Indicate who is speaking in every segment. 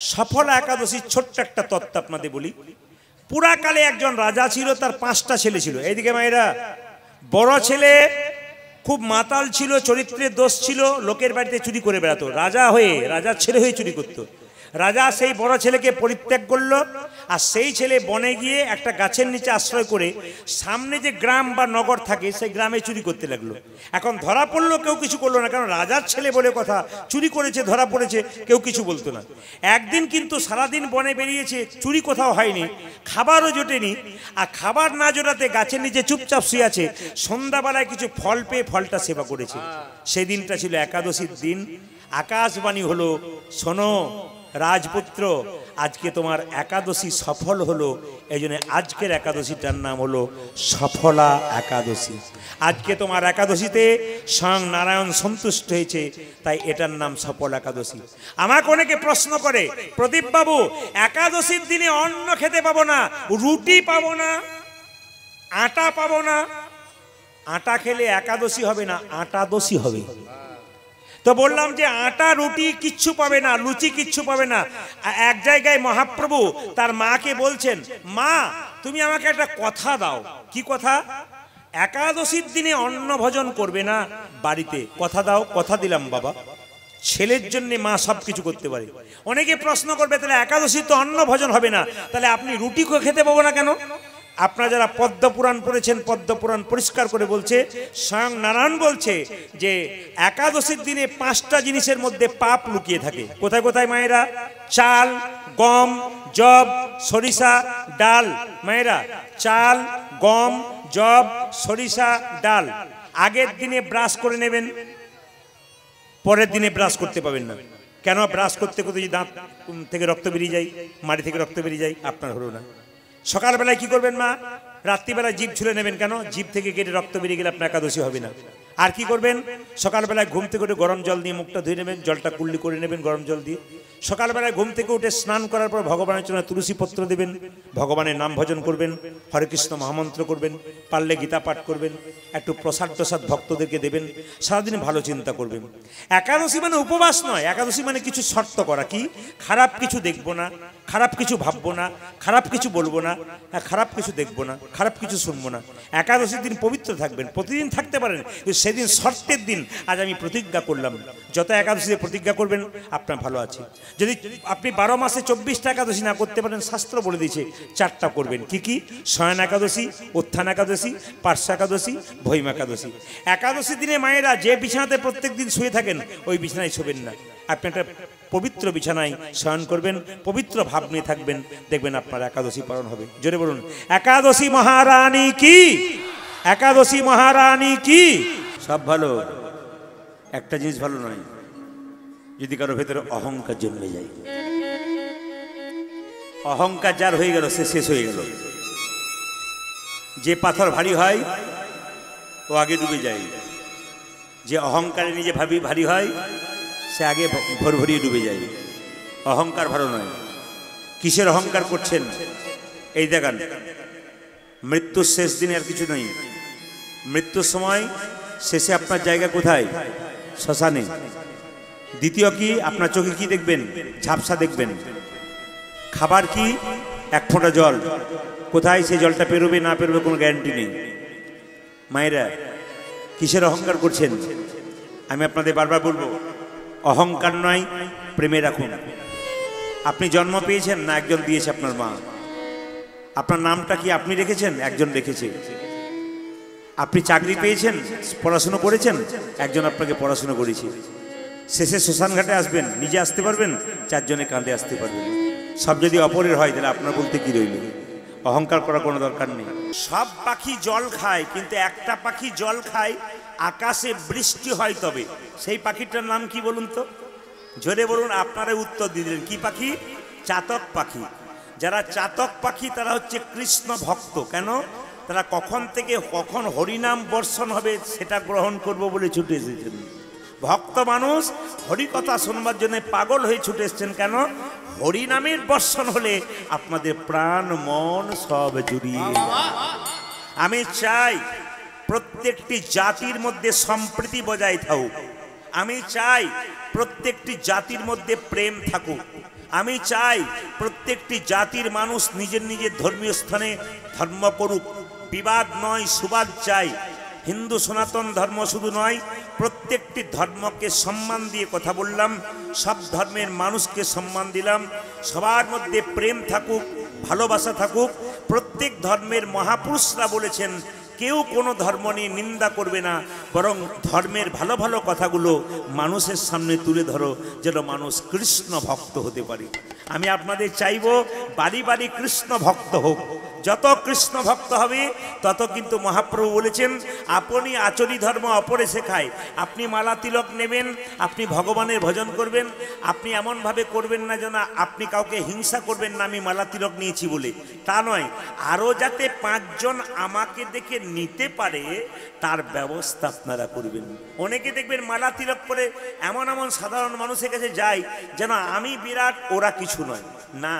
Speaker 1: সফলা একাদশীর ছোট্ট একটা তত্ত্ব আপনাদের বলি। পুরাকালে একজন রাজা ছিল, তার 5টা ছেলে ছিল। এইদিকে মায়েরা, বড় ছেলে খুব মাতাল ছিল, চরিত্রের দোষ ছিল, লোকের বাড়িতে চুরি করে বেড়াতো। রাজার ছেলে হয়ে চুরি করতো। রাজা সেই বড় ছেলেকে পরিত্যাগ করলো, আর সেই ছেলে বনে গিয়ে একটা গাছের নিচে আশ্রয় করে সামনে যে গ্রাম বা নগর থাকে সেই গ্রামে চুরি করতে লাগলো। এখন ধরা পড়লো, কেউ কিছু করলো না, কারণ রাজার ছেলে বলে কথা, চুরি করেছে, ধরা পড়েছে, কেউ কিছু বলতো না। একদিন কিন্তু সারাদিন বনে বেরিয়েছে, চুরি কোথাও হয়নি, খাবারও জোটেনি, আর খাবার না জোটাতে গাছের নিচে চুপচাপ শুয়ে আছে। সন্ধ্যাবেলায় কিছু ফল পেয়ে ফলটা সেবা করেছে। সেদিনটা ছিল একাদশীর দিন। আকাশবাণী হলো, শোনো রাজপুত্র, আজকে তোমার একাদশী সফল হলো। এই জন্য আজকের একাদশীটার নাম হলো সফলা একাদশী। আজকে তোমার একাদশীতে স্বয়ং নারায়ণ সন্তুষ্ট হয়েছে, তাই এটার নাম সফল একাদশী। আমাকে অনেকে প্রশ্ন করে, প্রদীপ বাবু একাদশীর দিনে অন্ন খেতে পাবো না, রুটি পাবো না, আটা পাবো না। আটা খেলে একাদশী হবে না, আটাদশী হবে। তো বললাম যে আটা রুটি কিচ্ছু পাবে না, লুচি কিচ্ছু পাবে না। এক জায়গায় মহাপ্রভু তার মাকে বলছেন, মা তুমি আমাকে একটা কথা দাও। কি কথা? একাদশীর দিনে অন্ন ভোজন করবে না বাড়িতে, কথা দাও। কথা দিলাম বাবা। ছেলের জন্য মা সব কিছু করতে পারে। অনেকে প্রশ্ন করবে, তাহলে একাদশী তো অন্ন ভোজন হবে না, তাহলে আপনি রুটি খেতে পাবো না কেন? আপনারা যারা পদ্মপুরাণ পড়েছেন, পদ্মপুরাণ পরিষ্কার করে বলছে, স্বয়ং নারায়ণ বলছে যে একাদশীর দিনে 5টা জিনিসের মধ্যে পাপ লুকিয়ে থাকে। কোথায় কোথায় মায়েরা? চাল, গম, জব, সরিষা, ডাল। মায়েরা, চাল, গম, জব, সরিষা, ডাল আগের দিনে ব্রাশ করে নেবেন, পরের দিনে ব্রাশ করতে পাবেন না। কেন? ব্রাশ করতে করতে যদি দাঁত থেকে রক্ত বেরিয়ে যায়, মাড়ি থেকে রক্ত বেরিয়ে যায়, আপনার হলো না। সকালবেলায় কি করবেন মা? রাত্রিবেলায় জিভ ছুলে নেবেন। কেন? জিভ থেকে কেটে রক্ত বেরিয়ে গেলে আপনার একাদশী হবে না। আর কি করবেন? সকালবেলায় ঘুম থেকে উঠে গরম জল দিয়ে মুখটা ধুয়ে নেবেন, জলটা কুল্লি করে নেবেন গরম জল দিয়ে। সকালবেলায় ঘুম থেকে উঠে স্নান করার পর ভগবানের জন্য তুলসী পত্র দেবেন, ভগবানের নাম ভজন করবেন, হরে কৃষ্ণ মহামন্ত্র করবেন, পারলে গীতা পাঠ করবেন, একটু প্রসাদ টসাদ ভক্তদেরকে দেবেন, সারাদিন ভালো চিন্তা করবেন। একাদশী মানে উপবাস নয়, একাদশী মানে কিছু শর্ত করা। কি? খারাপ কিছু দেখবো না, খারাপ কিছু ভাববো না, খারাপ কিছু বলবো না, খারাপ কিছু দেখবো না, খারাপ কিছু শুনবো না। একাদশীর দিন পবিত্র থাকবেন, প্রতিদিন থাকতে পারেন, সেদিন শর্তের দিন। আজ আমি প্রতিজ্ঞা করলাম, যত একাদশীতে প্রতিজ্ঞা করবেন আপনার ভালো আছে। যদি আপনি 12 মাসে 24টা একাদশী না করতে পারেন, শাস্ত্র বলে দিয়েছে 4টা করবেন। কি কি? শয়ন একাদশী, উত্থান একাদশী, পার্শ্ব একাদশী, ভৈম একাদশী। একাদশীর দিনে মায়েরা যে বিছানাতে প্রত্যেক দিন শুয়ে থাকেন, ওই বিছানায় শোবেন না। আপনি একটা পবিত্র বিছানায় শয়ন করবেন, পবিত্র ভাব নিয়ে থাকবেন, দেখবেন আপনার একাদশী পালন হবে। জোরে বলুন একাদশী মহারানী কি, একাদশী মহারানী কি। সব ভালো, একটা জিনিস ভালো নয়, যদি কারো ভেতরে অহংকার জন্মে যায়। অহংকার যার হয়ে গেল, সে শেষ হয়ে গেল। যে পাথর ভারী হয় ও আগে ডুবে যায়, যে অহংকারে নিজে ভারী হয় সে আগে ভরভরিয়ে ডুবে যায়। অহংকার ভালো নয়। কিসের অহংকার করছেন? এই দেখেন, মৃত্যুর শেষ দিনে আর কিছু নেই। মৃত্যুর সময় শেষে আপনার জায়গা কোথায়? শ্মশানে। দ্বিতীয় কি? আপনার চোখে কি দেখবেন? ঝাপসা দেখবেন। খাবার কি? এক ফোঁটা জল। কোথায় সেই জলটা পেরোবে না পেরোবে কোনো গ্যারান্টি নেই। মায়েরা, কিসের অহংকার করছেন? আমি আপনাদের বারবার বলবো, অহংকার নয়, প্রেমে রাখুন। আপনি জন্ম পেয়েছেন না একজন দিয়েছে আপনার মা? আপনার নামটা কি আপনি রেখেছেন? একজন রেখেছে। আপনি চাকরি পেয়েছেন, পড়াশুনো করেছেন, একজন আপনাকে পড়াশুনো করেছে। শেষে শ্মশান ঘাটে আসবেন, নিজে আসতে পারবেন, 4 জনে কাঁধে আসতে পারবেন। সব যদি অপরের হয়, তাহলে আপনার বলতে কি রইল? অহংকার করার কোনো দরকার নেই। সব পাখি জল খায়, কিন্তু একটা পাখি জল খায় আকাশে বৃষ্টি হয় তবে। সেই পাখিটার নাম কি বলুন তো? জোরে বলুন। আপনারা উত্তর দিলেন কি পাখি? চাতক পাখি। যারা চাতক পাখি তারা হচ্ছে কৃষ্ণ ভক্ত। কেন? তারা কখন থেকে কখন হরিনাম বর্ষণ হবে সেটা গ্রহণ করব বলে ছুটে এসেছেন। ভক্ত মানুষ হরিকথা শুনবার জন্য পাগল হয়ে ছুটে এসেছেন। কেন? হরিনামের বর্ষণ হলে আপনাদের প্রাণ মন সব জুড়িয়ে। আমি চাই প্রত্যেকটি জাতির মধ্যে সম্প্রীতি বজায় থাকুক। আমি চাই প্রত্যেকটি জাতির মধ্যে প্রেম থাকুক। আমি চাই প্রত্যেকটি জাতির মানুষ নিজের নিজের ধর্মীয় স্থানে ধর্ম করুক, বিবাদ নয়, সুবাদ চাই। হিন্দু সনাতন ধর্ম শুধু নয়, প্রত্যেকটি ধর্মকে সম্মান দিয়ে কথা বললাম, সব ধর্মের মানুষকে সম্মান দিলাম, সবার মধ্যে প্রেম থাকুক, ভালোবাসা থাকুক। প্রত্যেক ধর্মের মহাপুরুষরা বলেছেন কেউ কোনো ধর্ম নিয়ে নিন্দা করবে না, বরং ধর্মের ভালো ভালো কথাগুলো মানুষের সামনে তুলে ধরো, যেন মানুষ কৃষ্ণ ভক্ত হতে পারে। আমি আপনাদের চাইব বাড়ি বাড়ি কৃষ্ণ ভক্ত হোক। যত কৃষ্ণ ভক্ত হবে তত কিন্তু মহাপ্রভু বলেছেন আপনি আচরি ধর্ম অপরে শেখায়। আপনি মালা তিলক নেবেন, আপনি ভগবানের ভজন করবেন, আপনি এমনভাবে করবেন না যেন আপনি কাউকে হিংসা করবেন না আমি মালা তিলক নিয়েছি বলে, তা নয়। আরও যাতে 5 জন আমাকে দেখে নিতে পারে তার ব্যবস্থা আপনারা করবেন। অনেকে দেখবেন মালা তিলক করে এমন এমন সাধারণ মানুষের কাছে যায় যেন আমি বিরাট, ওরা কিছু নয়। না,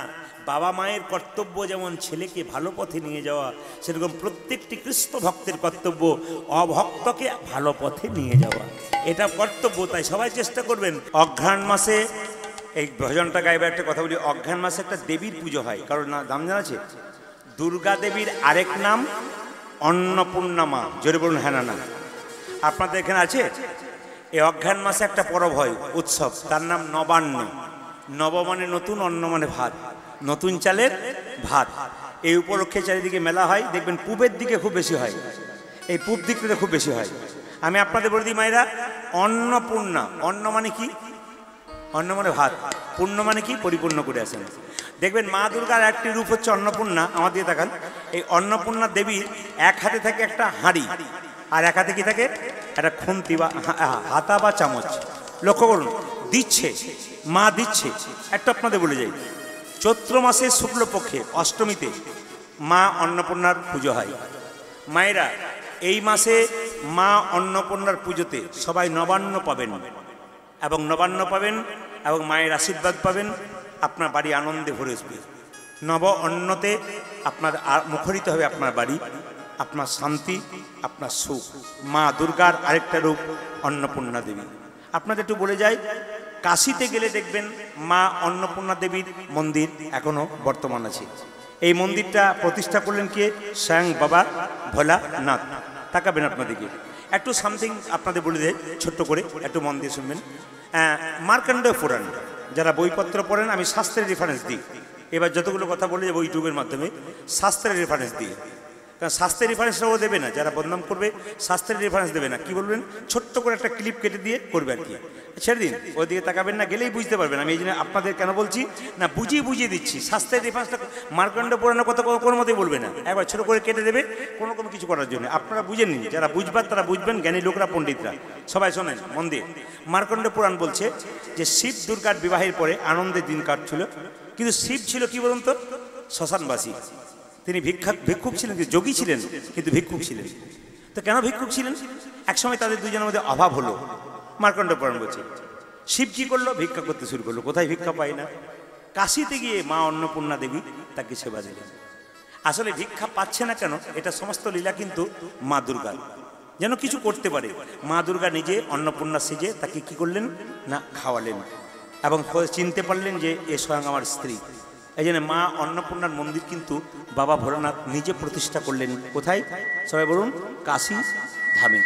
Speaker 1: বাবা মায়ের কর্তব্য যেমন ছেলেকে ভালো পথে নিয়ে যাওয়া, সেরকম প্রত্যেকটি কৃষ্ণ ভক্তের কর্তব্য অভক্তকে ভালো পথে নিয়ে যাওয়া, এটা কর্তব্য। তাই সবাই চেষ্টা করবেন। অঘ্রাণ মাসে এই ভজনটা গাইবে। একটা কথা বলি, অঘ্রাণ মাসে একটা দেবীর পুজো হয়, কারণ না নাম জানা আছে? দুর্গা দেবীর আরেক নাম অন্নপূর্ণা মা। জোরে বলুন হ্যাঁ না না? আপনাদের এখানে আছে? এই অঘ্রাণ মাসে একটা পরব হয়, উৎসব, তার নাম নবান্ন। নব মানে নতুন, অন্ন মানে ভাত, নতুন চালের ভাত। এই উপলক্ষে চারিদিকে মেলা হয়, দেখবেন পূবের দিকে খুব বেশি হয়, এই পূব দিকটাতে খুব বেশি হয়। আমি আপনাদের বলে দিই মায়েরা, অন্নপূর্ণা, অন্ন মানে কি? অন্ন মানে ভাত, পূর্ণ মানে কি? পরিপূর্ণ করে আসেন। দেখবেন মা দুর্গার একটি রূপ হচ্ছে অন্নপূর্ণা। আমার দিয়ে দেখান। এই অন্নপূর্ণা দেবীর এক হাতে থাকে একটা হাঁড়ি, আর এক হাতে কি থাকে? একটা খুন্তি বা হাতা বা চামচ। লক্ষ্য করুন, দিচ্ছে, মা দিচ্ছে। একটা আপনাদের বলে যাই, চৈত্র মাসের শুক্লপক্ষে অষ্টমীতে মা অন্নপূর্ণার পুজো হয়। মায়েরা, এই মাসে মা অন্নপূর্ণার পুজোতে সবাই নবান্ন পাবেন, এবং নবান্ন পাবেন এবং মায়ের আশীর্বাদ পাবেন। আপনার বাড়ি আনন্দে ভরে আসবে। নব অন্নতে আপনার মুখরিত হবে আপনার বাড়ি, আপনার শান্তি, আপনার সুখ। মা দুর্গার আরেকটা রূপ অন্নপূর্ণা দেবী। আপনাদের একটু বলে যাই, কাশীতে গেলে দেখবেন মা অন্নপূর্ণা দেবীর মন্দির এখনো বর্তমান আছে। এই মন্দিরটা প্রতিষ্ঠা করলেন কে? স্বয়ং বাবা ভোলানাথ। তাকাবেন আপনাদেরকে একটু সামথিং আপনাদের বলে দেয় ছোট্ট করে, একটু মন দিয়ে শুনবেন। মার্কণ্ডেয় পুরাণ, যারা বইপত্র পড়েন, আমি শাস্ত্রের রেফারেন্স দিই। এবার যতগুলো কথা বলে যাবো ইউটিউবের মাধ্যমে শাস্ত্রের রেফারেন্স দিই, কারণ শাস্ত্রের রেফারেন্সটাও দেবে না, যারা বদনাম করবে শাস্ত্রের রেফারেন্স দেবে না। কি বলবেন? ছোট্ট করে একটা ক্লিপ কেটে দিয়ে করবে আর কি, ছেড়ে দিন, ওইদিকে তাকাবেন না, গেলেই বুঝতে পারবেন। আমি এই জন্য আপনাদের কেন বলছি না, বুঝিয়ে দিচ্ছি। শাস্ত্রের রেফারেন্সটা মার্কণ্ড পুরাণের কথা কোনো মতেই বলবে না, একবার ছোটো করে কেটে দেবে কোনো কিছু করার জন্য। আপনারা বুঝে নিন, যারা বুঝবার তারা বুঝবেন, জ্ঞানী লোকরা, পণ্ডিতরা সবাই শোনেন মন দিয়ে। মার্কণ্ড পুরাণ বলছে যে শিব দুর্গার বিবাহের পরে আনন্দের দিন কাটছিল, কিন্তু শিব ছিল কি বলুন তো? শ্মশানবাসী। তিনি ভিক্ষুক ছিলেন, যোগী ছিলেন, কিন্তু ভিক্ষুক ছিলেন। তো কেন ভিক্ষুক ছিলেন? একসময় তাদের দুজনের মধ্যে অভাব হলো। মার্কণ্ড পুরাণ বলছে শিব কি করলো? ভিক্ষা করতে শুরু করলো। কোথায় ভিক্ষা পায় না, কাশীতে গিয়ে মা অন্নপূর্ণা দেবী তাকে সেবা দিলেন। আসলে ভিক্ষা পাচ্ছে না কেন? এটা সমস্ত লীলা কিন্তু মা দুর্গার, যেন কিছু করতে পারে। মা দুর্গা নিজে অন্নপূর্ণা সেজে তাকে কি করলেন না, খাওয়ালেন, এবং চিনতে পারলেন যে এ স্বয়ং আমার স্ত্রী। এই জন্য মা অন্নপূর্ণার মন্দির কিন্তু বাবা ভোলানাথ নিজে প্রতিষ্ঠা করলেন। কোথায়? সবাই বলুন, কাশী ধামে।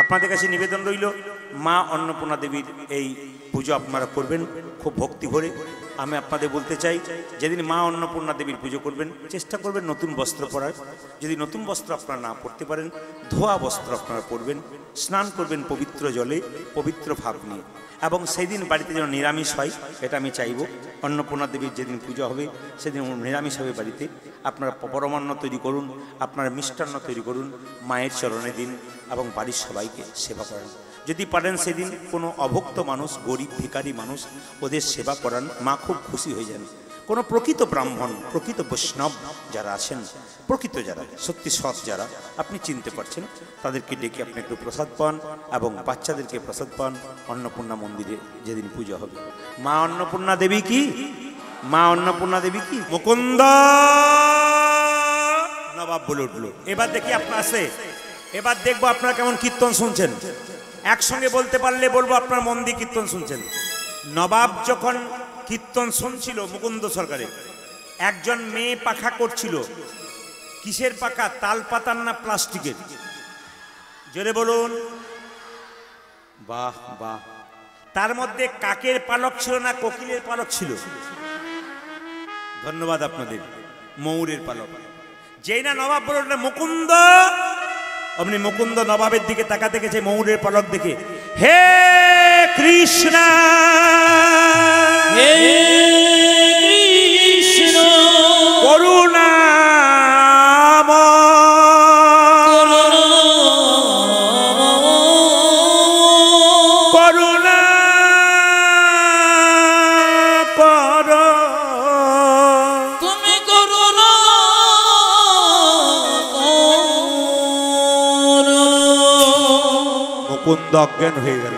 Speaker 1: আপনাদের কাছে নিবেদন রইল, মা অন্নপূর্ণা দেবীর এই পুজো আপনারা করবেন খুব ভক্তি ভরে। আমি আপনাদের বলতে চাই, যেদিন মা অন্নপূর্ণা দেবীর পুজো করবেন চেষ্টা করবেন নতুন বস্ত্র পরার। যদি নতুন বস্ত্র আপনারা না পরতে পারেন, ধোয়া বস্ত্র আপনারা পরবেন, স্নান করবেন পবিত্র জলে, পবিত্র ভাব নিয়ে, এবং সেই দিন বাড়িতে যেন নিরামিষ হয়, এটা আমি চাইব। অন্নপূর্ণা দেবীর যেদিন পুজো হবে সেদিন নিরামিষ হবে বাড়িতে। আপনারা পরমান্ন তৈরি করুন, আপনারা মিষ্টান্ন তৈরি করুন, মায়ের চরণে দিন এবং বাড়ির সবাইকে সেবা করেন। যদি পারেন সেদিন কোনো অভুক্ত মানুষ, গরিব ভিখারি মানুষ, ওদের সেবা করান, মা খুব খুশি হয়ে যান। কোনো প্রকৃত ব্রাহ্মণ, প্রকৃত বৈষ্ণব যারা আছেন, প্রকৃত যারা সত্যি সৎ যারা আপনি চিনতে পারছেন, তাদেরকে ডেকে আপনি একটু প্রসাদ পান এবং বাচ্চাদেরকে প্রসাদ পান। অন্নপূর্ণা মন্দিরে যেদিন পুজো হবে, মা অন্নপূর্ণা দেবী কি, মা অন্নপূর্ণা দেবী কি মুকুন্দ নবাব বলে উঠল। এবার দেখি আপনার আছে, এবার দেখবো আপনারা কেমন কীর্তন শুনছেন। একসঙ্গে বলতে পারলে বলবো আপনার মন দিয়ে কীর্তন শুনছেন। নবাব যখন কীর্তন শুনছিল মুকুন্দ সরকারে, একজন মেয়ে পাখা করছিল। কিসের পাখা? তাল পাতার না প্লাস্টিকের? জোরে বলুন। বাহ বাহ। তার মধ্যে কাকের পালক ছিল না কোকিলের পালক ছিল? ধন্যবাদ আপনাদের। ময়ূরের পালক। যেই না নবাব বলল মুকুন্দ, অমনি মুকুন্দ নবাবের দিকে তাকাতে গেছে ময়ূরের পালক দেখে। হে কৃষ্ণ,
Speaker 2: হে কৃষ্ণ
Speaker 1: করুণা মুকুন্দ অজ্ঞান হয়ে গেল।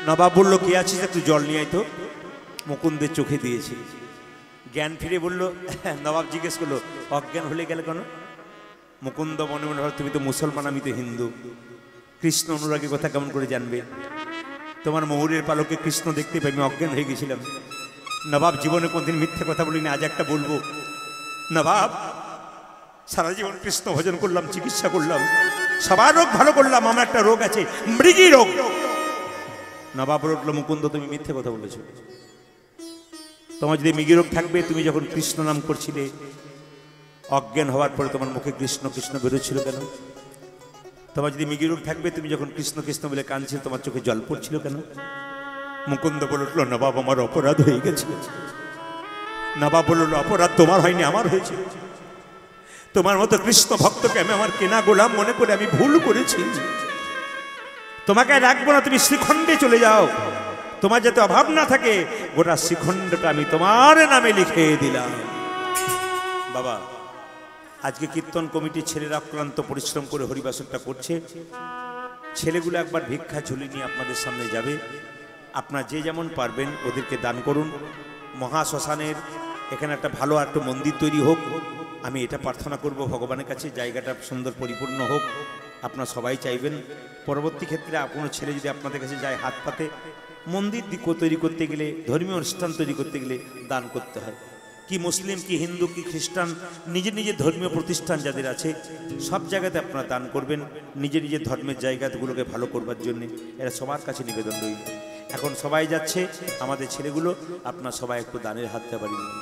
Speaker 1: নবাব বলল কি আছিস, একটু জল নিয়ে আয় তো। মুকুন্দের চোখে দিয়েছি, জ্ঞান ফিরে বলল। নবাব জিজ্ঞেস করলো অজ্ঞান হলে গেলে কেন? মুকুন্দ মনে মনে ভাব, তুমি তো মুসলমান, আমি তো হিন্দু, কৃষ্ণ অনুরাগীর কথা কেমন করে জানবে? তোমার ময়ূরের পালকে কৃষ্ণ দেখতে পাই, আমি অজ্ঞান হয়ে গেছিলাম। নবাব জীবনে কোনদিন মিথ্যে কথা বলিনি, আজ একটা বলবো। নবাব, সারা জীবন কৃষ্ণ ভজন করলাম, চিকিৎসা করলাম, সবার রোগ ভালো করলাম, আমার একটা রোগ আছে, মৃগী রোগ। নবাব বলল মুকুন্দ তুমি মিথ্যে কথা বলেছ। তোমার যদি মৃগী রোগ থাকবে, তুমি যখন কৃষ্ণ নাম করছিলে অজ্ঞান হওয়ার পরে তোমার মুখে কৃষ্ণ কৃষ্ণ বেরোচ্ছিল কেন? তোমার যদি মৃগী রোগ থাকবে, তুমি যখন কৃষ্ণ কৃষ্ণ বলে কাঁদছিল তোমার চোখে জল পড়ছিল কেন? মুকুন্দ বলে উঠল নবাব আমার অপরাধ হয়ে গেছে। নবাব বলল অপরাধ তোমার হয়নি, আমার হয়েছে। তোমার মতো কৃষ্ণ ভক্তকে আমি আমার কেনা গোলাম মনে করে আমি ভুল করেছি। তোমাকে রাখবো না, তুমি শ্রীখণ্ডে চলে যাও। তোমার যাতে অভাব না থাকে, গোটা শ্রীখণ্ডটা আমি তোমার নামে লিখে দিলাম। বাবা, আজকে কীর্তন কমিটির ছেলেরা অক্লান্ত পরিশ্রম করে হরিবাসনটা করছে। ছেলেগুলো একবার ভিক্ষা ঝুলি নিয়ে আপনাদের সামনে যাবে। আপনার যে যেমন পারবেন ওদেরকে দান করুন। মহাশ্মশানের এখানে একটা ভালো একটা মন্দির তৈরি হোক, আমি এটা প্রার্থনা করব ভগবানের কাছে, জায়গাটা সুন্দর পরিপূর্ণ হোক। আপনারা সবাই চাইবেন। পরবর্তী ক্ষেত্রে কোনো ছেলে যদি আপনাদের কাছে যায় হাত পাতে, মন্দির তৈরি করতে গেলে, ধর্মীয় অনুষ্ঠান তৈরি করতে গেলে দান করতে হয়। কি মুসলিম, কি হিন্দু, কি খ্রিস্টান, নিজের নিজের ধর্মীয় প্রতিষ্ঠান যাদের আছে সব জায়গাতে আপনারা দান করবেন, নিজের নিজের ধর্মের জায়গাগুলোকে ভালো করবার জন্যে। এরা সবার কাছে নিবেদন রইল। এখন সবাই যাচ্ছে, আমাদের ছেলেগুলো, আপনার সবাই একটু দানের হাতটা বাড়িয়ে দেবেন।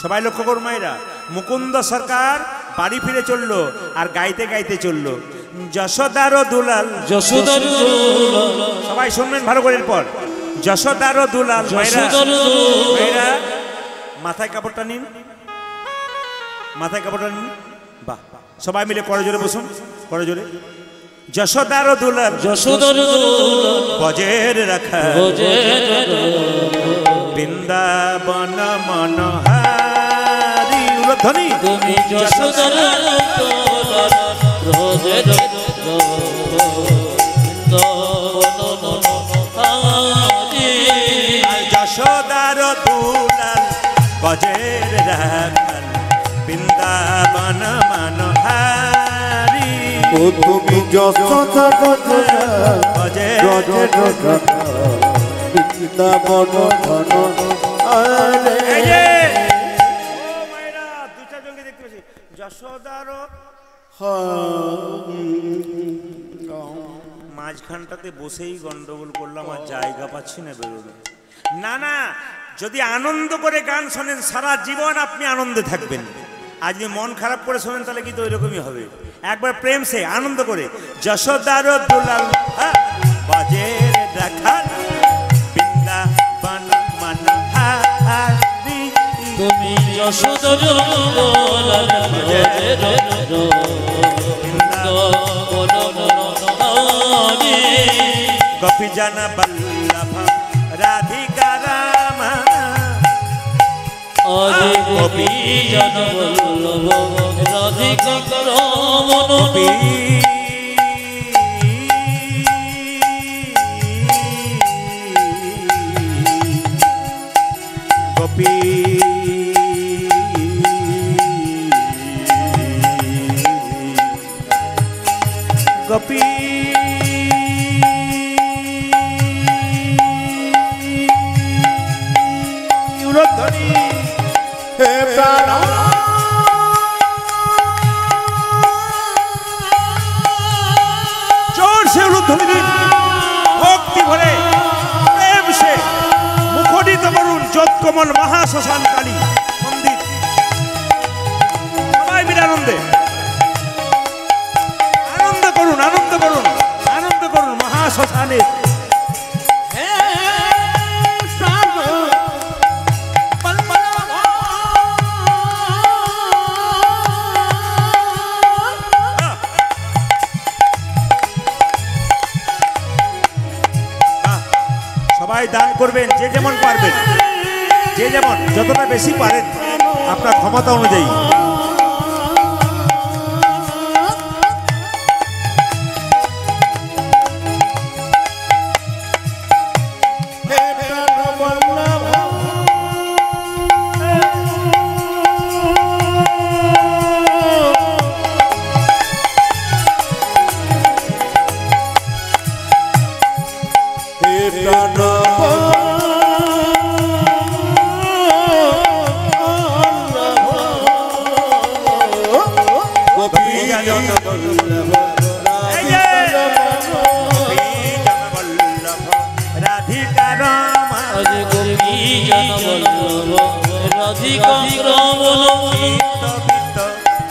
Speaker 1: সবাই লক্ষ্য করুন মায়েরা, মুকুন্দ সরকার বাড়ি ফিরে চললো আর গাইতে গাইতে চললো যশোদার দুলাল,
Speaker 2: যশোদার দুলাল।
Speaker 1: সবাই শুনবেন ভালো করে। এরপর যশোদার দুলাল। মায়েরা মাথায় কাপড়টা নিন, মাথায় কাপড়টা নিন। বাহ, সবাই মিলে করজোরে বসুন, করজোরে। যশোদার দুলাল,
Speaker 2: যশোদার দুলাল,
Speaker 1: বজের রাখা বৃন্দাবন মনোহারি। ধ্বনি
Speaker 2: তুমি যশোদার দুলাল, বজের
Speaker 1: যশোদার দুলাল, বজের রাখাল বৃন্দাবন মনোহারি।
Speaker 3: ও তুমি যশোদার দুলাল, বজের বৃন্দাবন মনোহারি।
Speaker 1: দু চারজনকে দেখতে পাচ্ছি। যশোদার মাঝখানটাতে বসেই গন্ডগোল করলাম, আর জায়গা পাচ্ছি না বেরোনো। না না, যদি আনন্দ করে গান শোনেন সারা জীবন আপনি আনন্দে থাকবেন। আর যদি মন খারাপ করে শোনেন তাহলে কিন্তু ওই রকমই হবে। একবার প্রেম সে আনন্দ করে যশোদার দুলাল বাজের রাখাল বৃন্দাবন মনোহারি।
Speaker 2: তুমি যশোদার দুলাল, বজের
Speaker 1: গোপী জন বল্লভ রাধিকা রাম।
Speaker 2: গোপী জন বল্লভ রাধিকা রাম।
Speaker 1: গোপী গোপী গোপী
Speaker 3: হে প্রাণ
Speaker 1: জোর সে উলুধ্বনি দিন, ভক্তি ভরে প্রেম সে মুখরিত করুন যোৎকমল মহাশ্মশান কালী মন্দির। সবাই মিলে আনন্দে আনন্দ করুন, আনন্দ করুন, আনন্দ করুন মহাশ্মশানে। সবাই দান করবেন, যে যেমন পারবেন, যে যেমন যতটা বেশি পারেন আপনার ক্ষমতা অনুযায়ী।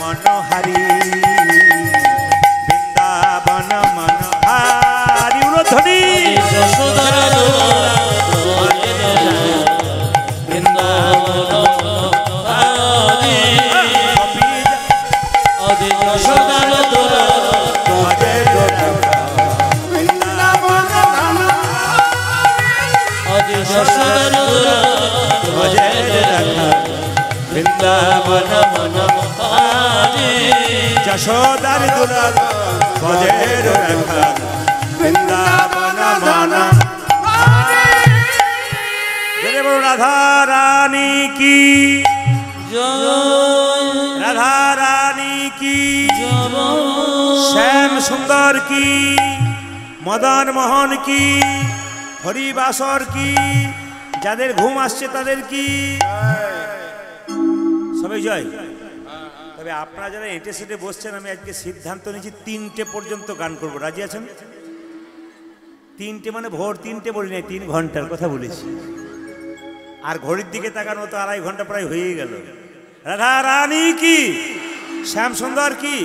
Speaker 1: মনোহারি বৃন্দাবন মনোহারি উলুধ্বনি বৃন্দাবন মনোহারি যশোদার দুলাল ভজের রাখা বৃন্দাবন মনোহারি। জয় বলো রাধা রানী কি, রাধা রানী কি, শ্যাম সুন্দর কি, মদন মোহন কি, হরিবাসর কি, যাদের ঘুম আসছে তাদের কি, সবাই জয়। তবে আপনারা যারা এঁটে সেটে বসছেন, আমি আজকে সিদ্ধান্ত নিয়েছি 3টে পর্যন্ত গান করবো। রাজি আছেন? 3টে মানে ভোর 3টে বলি নাই, 3 ঘন্টার কথা বলেছি। আর ঘড়ির দিকে তাকানো তো 2.5 ঘন্টা প্রায় হয়ে গেল। রাধা রানী কি, শ্যাম সুন্দর কি,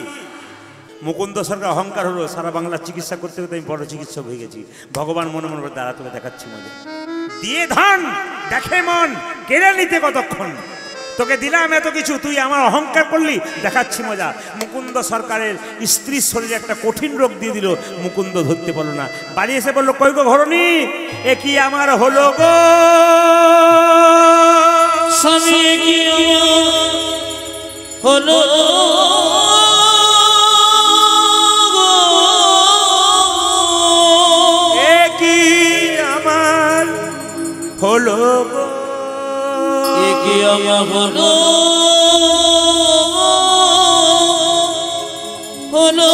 Speaker 1: মুকুন্দ সরকার অহংকার হলো সারা বাংলার চিকিৎসা করতে করতে আমি বড় চিকিৎসক হয়ে গেছি। ভগবান মনে মনে দাঁড়া তোকে দেখাচ্ছি মজা দিয়ে ধন দেখে মন কেড়ে নিতে কতক্ষণ, তোকে দিলাম এত কিছু, তুই আমার অহংকার করলি, দেখাচ্ছি মজা। মুকুন্দ সরকারের স্ত্রীর শরীরে একটা কঠিন রোগ দিয়ে দিল, মুকুন্দ ধরতে পারলো না। বাড়ি এসে বললো, কই গো ঘরণী, এ কি আমার হলো গো
Speaker 2: স্বামী, কি হলো
Speaker 1: এ কি আমার হলো গো,
Speaker 2: এ কি আমার হলো হলো।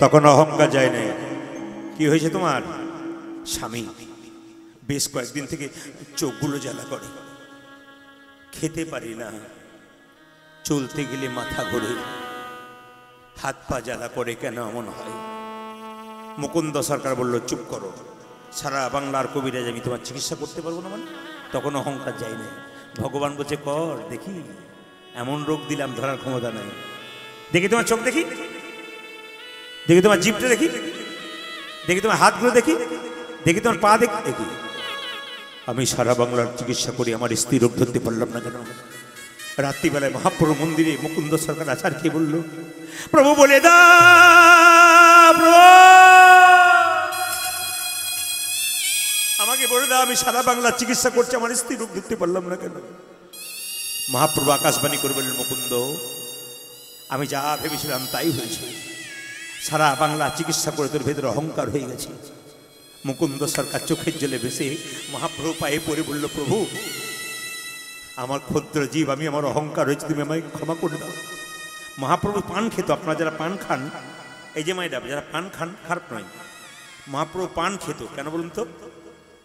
Speaker 1: তখন অহংকার যায় নাই। কি হয়েছে তোমার? স্বামী বেশ কয়েকদিন থেকে চোখগুলো জ্বালা করে, খেতে পারি না, চলতে গেলে মাথা ঘোরে, হাত পা জ্বালা করে, কেন এমন হয়? মুকুন্দ সরকার বলল, চুপ করো, সারা বাংলার কবিরাজ আমি তোমার চিকিৎসা করতে পারবো না। মানে তখন অহংকার যায় নাই। ভগবান বলছে, কর দেখি, এমন রোগ দিলাম ধরার ক্ষমতা নাই। দেখি তোমার চোখ দেখি, দেখি তোমার জিভটা দেখি, দেখি তোমার হাতগুলো দেখি, দেখি তোমার পা দেখি। আমি সারা বাংলার চিকিৎসা করি, আমার স্ত্রী রোগ ধরতে পারলাম না কেন? রাত্রিবেলায় মহাপ্রভু মন্দিরে মুকুন্দ সরকার আচার কে বলল, প্রভু বলে দা, আমাকে বলে দাও, আমি সারা বাংলার চিকিৎসা করছি, আমার স্ত্রী রোগ ধরতে পারলাম না কেন? মহাপ্রভু আকাশবাণী করে বললেন, মুকুন্দ, আমি যা ভেবেছিলাম তাই হয়েছে। সারা বাংলা চিকিৎসা করে তোর ভেতরে অহংকার হয়ে গেছে। মুকুন্দ সরকার চোখের জলে ভেসে মহাপ্রভু পায়ে পড়ে বলল, প্রভু, আমার ক্ষুদ্র জীব, আমি আমার অহংকার হয়েছে, তুমি আমায় ক্ষমা করে দাও। মহাপ্রভু পান খেত, আপনারা যারা পান খান, এই যে মাইডাম যারা পান খান খারাপ নয়, মহাপ্রভু পান খেত কেন বলুন তো?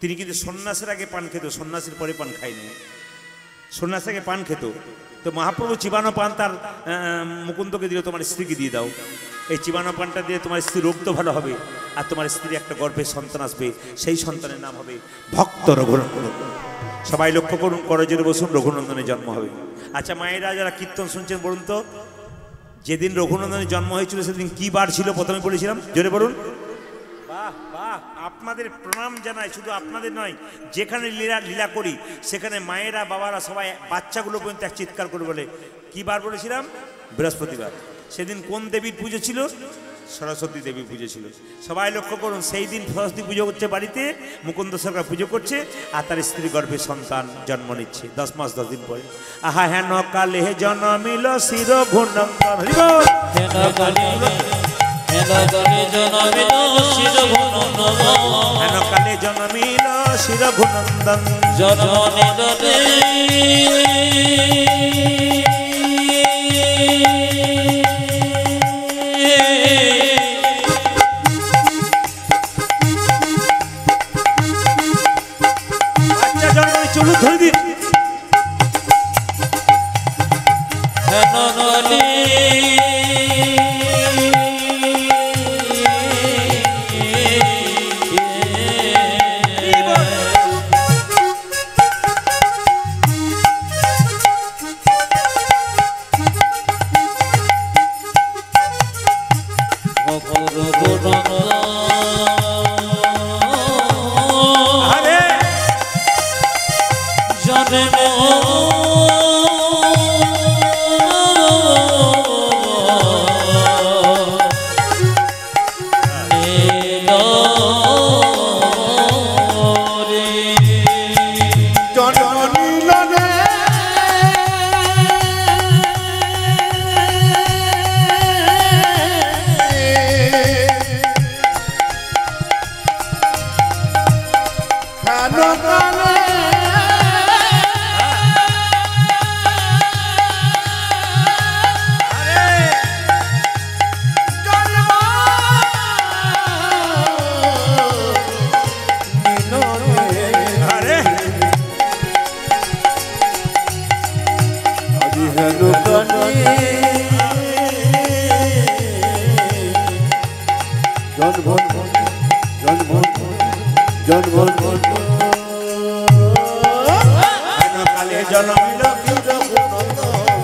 Speaker 1: তিনি কিন্তু সন্ন্যাসের আগে পান খেত, সন্ন্যাসের পরে পান খায়নি। সন্ন্যাসের আগে পান খেত। তো মহাপ্রভু চিবানো পান তার মুকুন্দকে দিল, তোমার স্ত্রীকে দিয়ে দাও, এই চিবানো পানটা দিয়ে তোমার স্ত্রী রোগ তো ভালো হবে, আর তোমার স্ত্রী একটা গর্ভে সন্তান আসবে, সেই সন্তানের নাম হবে ভক্ত রঘুনন্দন। সবাই লক্ষ্য করুন, করজোরে বসুন, রঘুনন্দনের জন্ম হবে। আচ্ছা মায়েরা যারা কীর্তন শুনছেন বলুন তো, যেদিন রঘুনন্দনের জন্ম হয়েছিল সেদিন কি বার ছিল? প্রথমে বলেছিলাম, জোরে বলুন। বাহ বাহ, আপনাদের প্রণাম জানাই। শুধু আপনাদের নয়, যেখানে লীলা করি সেখানে মায়েরা বাবারা সবাই বাচ্চাগুলো পর্যন্ত এক চিৎকার করে বলে, কি বার বলেছিলাম? বৃহস্পতিবার। সেদিন কোন দেবীর পুজো ছিল? সরস্বতী দেবীর পুজো ছিল। সবাই লক্ষ্য করুন, সেই দিন সরস্বতী পুজো হচ্ছে বাড়িতে, মুকুন্দ সরকার পুজো করছে, আর তার স্ত্রী গর্ভে সন্তান জন্ম নিচ্ছে 10 মাস 10 দিন পরে। আহা হেন কালে জন্মিল শির ঘূর্ণন্দন,
Speaker 2: হেন কালে
Speaker 1: জন্মিল শির ঘূর্ণন্দন,
Speaker 2: জন্ম নিল রে
Speaker 1: বাচ্চা জন্ম চলু ধরে দিন।
Speaker 2: হেন কালে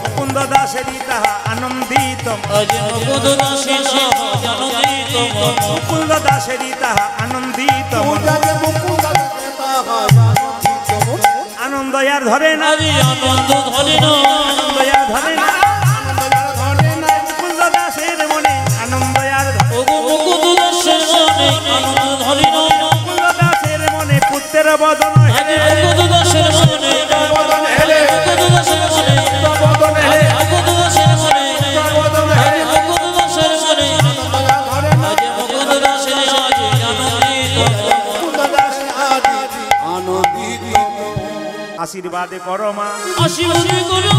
Speaker 1: মুকুন্দ দাসেরই তাহা আনন্দিত, মুকুন্দ দাসেরই তাহা আনন্দিত, আনন্দ আর ধরে না,
Speaker 2: আনন্দ ধরে না,
Speaker 1: আনন্দ আর ধরে না, মুকুন্দ দাসের মনে আনন্দ আর
Speaker 2: মুকুন্দ দাসের মনে আনন্দ ধরে না,
Speaker 1: মুকুন্দ দাসের মনে পুত্রের বদন হেলে,
Speaker 2: মুকুন্দ দাসের মনে বদন হেলে, মুকুন্দ দাসের মনে বদন হেলে, মুকুন্দ দাসের মনে বদন হেলে, মুকুন্দ দাসের মনে মুকুন্দ দাসের আজ আনন্দিত,
Speaker 3: মুকুন্দ দাস আজ আনন্দিত।
Speaker 1: আশীর্বাদে করমা,
Speaker 2: আশীর্বাদে করো,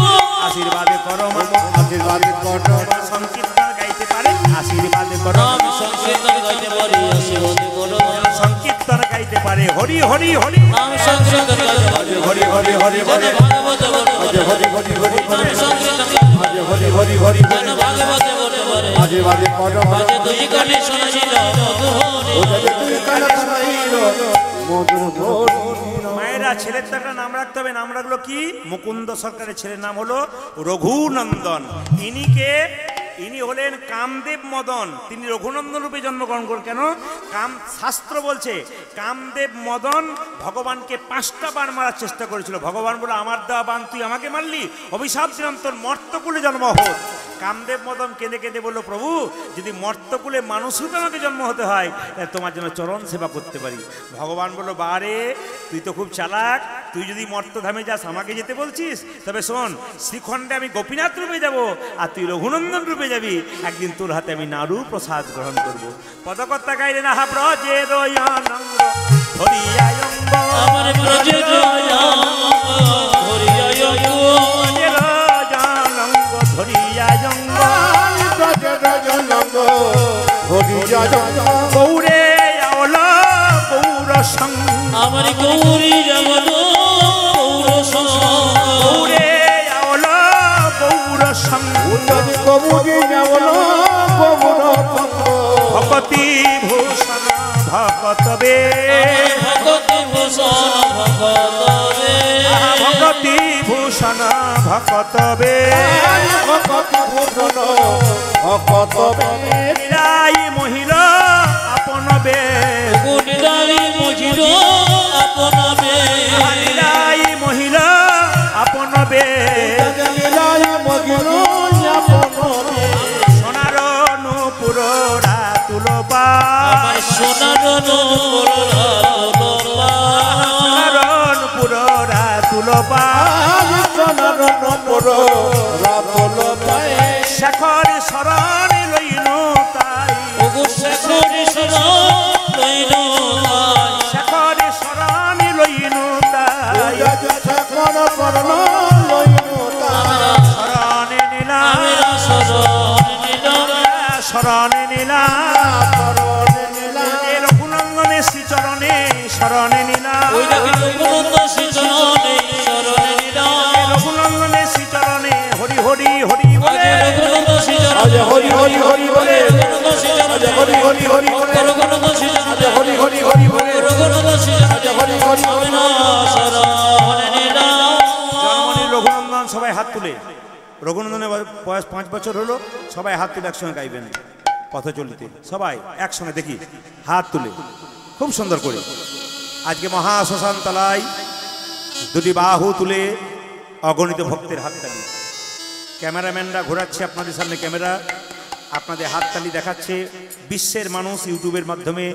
Speaker 1: আশীর্বাদে করমা,
Speaker 3: আশীর্বাদে করো,
Speaker 1: সংকীর্তন গাইতে পারে, আশীর্বাদে করমা,
Speaker 2: নাম সংকীর্তন গাইতে পারি, আশীর্বাদে করো,
Speaker 1: সংকীর্তন গাইতে পারে, হরি হরি হরি,
Speaker 2: নাম সংকীর্তন গাইতে পারি,
Speaker 3: হরি হরি হরি হরি
Speaker 2: ভাগবত বলতে পারে,
Speaker 3: হরি হরি হরি
Speaker 2: নাম
Speaker 3: হরি
Speaker 2: সংকীর্তন গাইতে পারি,
Speaker 3: হরি হরি হরি হরি
Speaker 2: ভাগবত বলতে পারে,
Speaker 3: আশীর্বাদে করো,
Speaker 2: আজ দুই কানে শুনেছিল মধুহরি,
Speaker 3: ওদের তুই কানা শোনাইলো মধুর ভোর।
Speaker 1: মায়েরা ছেলের তো একটা নাম রাখতে হবে, নাম রাখলো কি? মুকুন্দ সরকারের ছেলের নাম হলো রঘুনন্দন। ইনি হলেন কামদেব মদন, তিনি রঘুনন্দন রূপে জন্মগ্রহণ করেন। কেন? শাস্ত্র বলছে কামদেব মদন ভগবানকে 5টা বাণ মারার চেষ্টা করেছিল। ভগবান বলে, আমার দেওয়া বাণ তুই আমাকে মারলি, অভিশাপ দিলাম তোর মর্তকুলে জন্ম হোক। কামদেব মদন কেঁদে কেঁদে বলল, প্রভু যদি মর্তকুলে মানুষ রূপে আমাকে জন্ম হতে হয় তাহলে তোমার জন্য চরণ সেবা করতে পারি। ভগবান বলল, বারে তুই তো খুব চালাক, তুই যদি মর্তধামে যাস আমাকে যেতে বলছিস, তবে শোন, শ্রীখণ্ডে আমি গোপীনাথ রূপে যাব আর তুই রঘুনন্দন রূপে যাবি, একদিন তোর হাতে আমি নাড়ু প্রসাদ গ্রহণ করব। পদকর্তা গাইলেন, আহা ব্রজের আনন্দ হরিয়ায়ঙ্গ,
Speaker 2: আমার ব্রজের
Speaker 1: গৌরে সঙ্গ
Speaker 2: আমার গৌরী যেমন
Speaker 1: গৌরে আওল গৌর সঙ্গ
Speaker 3: কবুজি যেমন গৌর সঙ্গ
Speaker 1: ভকতি ভূষণ ভকতবে
Speaker 2: ভগতি ভূষণ ভগতবে
Speaker 1: ভকতি ভূষণ ভকতবে
Speaker 3: ভকতি ভূষণ ভকতবে
Speaker 1: নিরাই মহিলা আপনবে
Speaker 2: গুণিরাই মজির আপনবে
Speaker 1: নিরাই মহিলা আপনবে
Speaker 3: লীলাই মগির আপনবে
Speaker 1: সোনার নূপুর রাতুলবা
Speaker 2: আমার সোনার নূপুর রাতুলবা
Speaker 1: সোনার নূপুর রাতুলবা
Speaker 3: সোনার নপুর রাতুল পায়
Speaker 1: শেখর শরণ লইল তাই
Speaker 2: ওগো শেখর শরণ লইল তাই
Speaker 1: শেখর শরণ লইল তাই
Speaker 3: শেখর শরণ লইল তাই
Speaker 1: শরণে নিলাম
Speaker 2: আমরা শরণ নিলাম
Speaker 1: শরণে নিলাম রঘুনন্দনে শ্রীচরণে শরণে নিলাম
Speaker 2: ওই দেখি রঘুনন্দ শ্রীচরণে শরণে নিলাম
Speaker 1: রঘুনন্দনে শ্রীচরণে হরি হরি হরি বলে
Speaker 2: রঘুনন্দ শ্রীচরণে
Speaker 3: আজ হরি হরি হরি বলে
Speaker 2: রঘুনন্দ শ্রীচরণে
Speaker 3: হরি হরি হরি বলে
Speaker 2: রঘুনন্দ শ্রীচরণে
Speaker 3: হরি হরি হরি বলে
Speaker 2: রঘুনন্দ শ্রীচরণে
Speaker 3: হরি হরি হরি
Speaker 2: শরণে নিলাম
Speaker 1: জন্মনি রঘুনন্দন সবাই হাত তুলে রঘুনন্দনের বয়স 5 বছর হলো সবাই হাত তুলে একসঙ্গে গাইবেন পথ চলিতে সবাই একসঙ্গে দেখি হাত তুলে খুব সুন্দর করে আজকে মহা শ্মশান তলায় দুটি বাহু তুলে অগণিত ভক্তের হাততালি ক্যামেরাম্যানরা ঘোরাচ্ছে আপনাদের সামনে ক্যামেরা আপনাদের হাততালি দেখাচ্ছে বিশ্বের মানুষ ইউটিউবের মাধ্যমে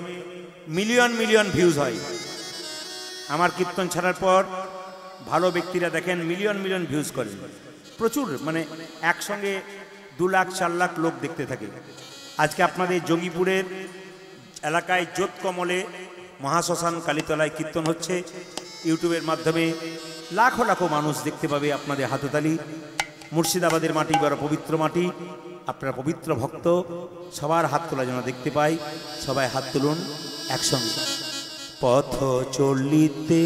Speaker 1: মিলিয়ন মিলিয়ন ভিউজ হয় আমার কীর্তন ছাড়ার পর ভালো ব্যক্তিরা দেখেন মিলিয়ন মিলিয়ন ভিউজ করেন প্রচুর মানে একসঙ্গে 2 লাখ 4 লাখ লোক দেখতে থাকে আজকে আপনাদের যোগীপুরের এলাকায় জোতকমলে মহাশ্মশান কালীতলায় কীর্তন হচ্ছে ইউটিউবের মাধ্যমে লাখো লাখো মানুষ দেখতে পাবে আপনাদের হাততালি মুর্শিদাবাদের মাটি বড় পবিত্র মাটি আপনারা পবিত্র ভক্ত সবার হাত তোলা যেন দেখতে পাই সবাই হাত তুলুন একসঙ্গে পথ চলিতে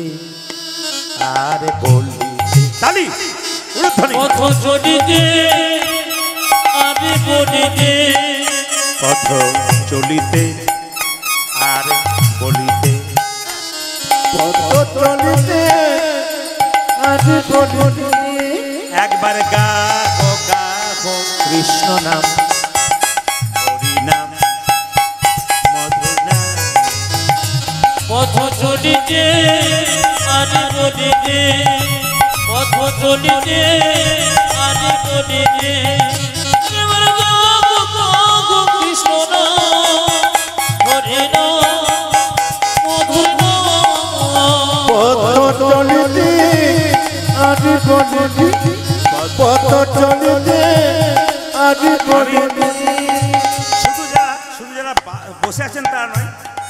Speaker 1: আর বলিতে তালি উলুধ্বনি
Speaker 2: পথ চলিতে আমি বলিতে
Speaker 1: পথ চলিতে আর বলিতে
Speaker 3: পথ চলিতে আজ বলিতে
Speaker 1: একবার গাহো গাহো কৃষ্ণ নাম হরি নাম মধুর নাম
Speaker 2: পথ চলিতে আমি বলিতে পথ চলিতে আমি বলিতে এবার গাবো গাবো কৃষ্ণ নাম হরি নাম মধুর নাম
Speaker 3: পথ চলিতে আজ বলিতে পথ চলিতে আজ বলিতে
Speaker 1: শুধু যারা বসে আছেন তারা নয়